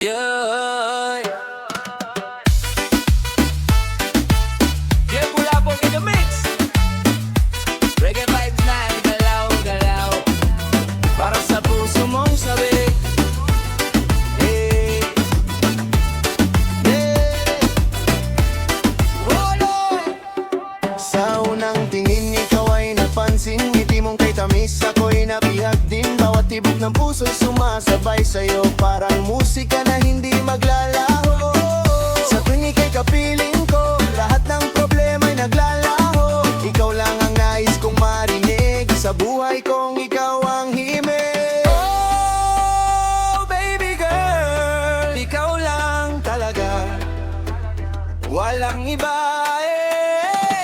Yeah. Diego Lapo in the mix. Reggae vibes na galaw-galaw para sa puso mong sabi. Hey. Hey. Oh, Lord. Sa unang tingin ikaw ay napansin, ngiti mong kay tamis ako'y nabihag din. Bawat tibok ng puso'y sumasabay sa'yo, parang musika na hindi maglalaho. Sa tuwing ika'y kapiling ko, lahat ng problema'y naglalaho. Ikaw lang ang nais kong marinig, sa buhay kong ikaw ang himig. Oh, baby girl, Ikaw lang talaga, walang iba.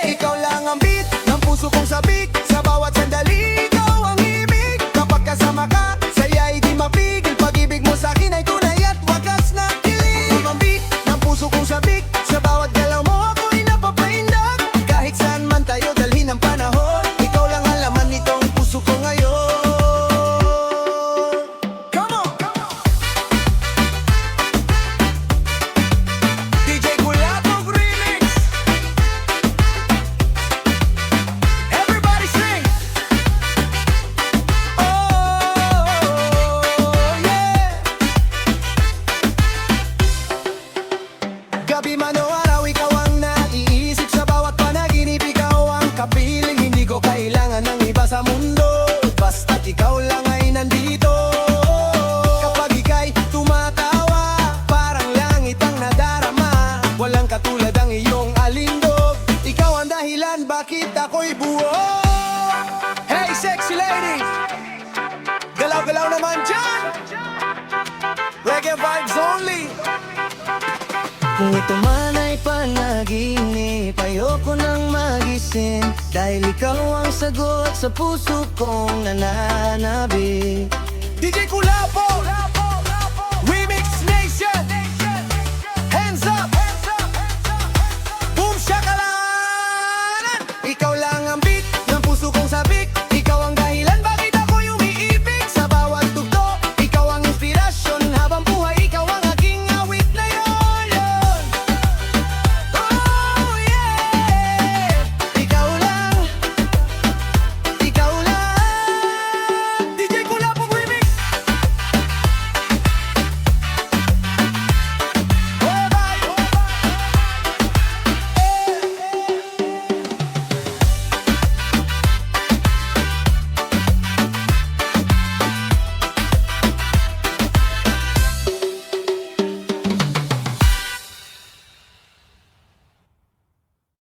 ikaw lang ang beat ng puso kong sabik. Sa bawat sandali, ikaw ang ibig. Kapag kasama ka, saya'y di mapigil. Pag-ibig mo sa'kin ay tunay at wagas na kilig. Ikaw ang beat ng puso kong sabik. Sa bawat galaw mo, ako'y napapaindak. Kahit saan man tayo dalhin ang panahon, ikaw lang ang laman nitong puso ko ngayon. Come on! DJ Kulabog Remix. Everybody sing. Oh, yeah. Gabi man o araw, ikaw ang naiisip. Sa bawat panaginip, ikaw ang kapiling. Hindi ko kailangan ng iba sa mundo, basta't ikaw lang ay nandito. Kapag ika'y tumatawa, parang langit ang nadarama. Walang katulad ang iyong alindog. Ikaw ang dahilan bakit ako'y buo. Hey sexy lady, galaw-galaw naman dyan. Reggae vibes only. Kung ito man ay panaginip, ayoko nang magising, dahil ikaw ang sagot sa puso kong nananabik. DJ Kulapo!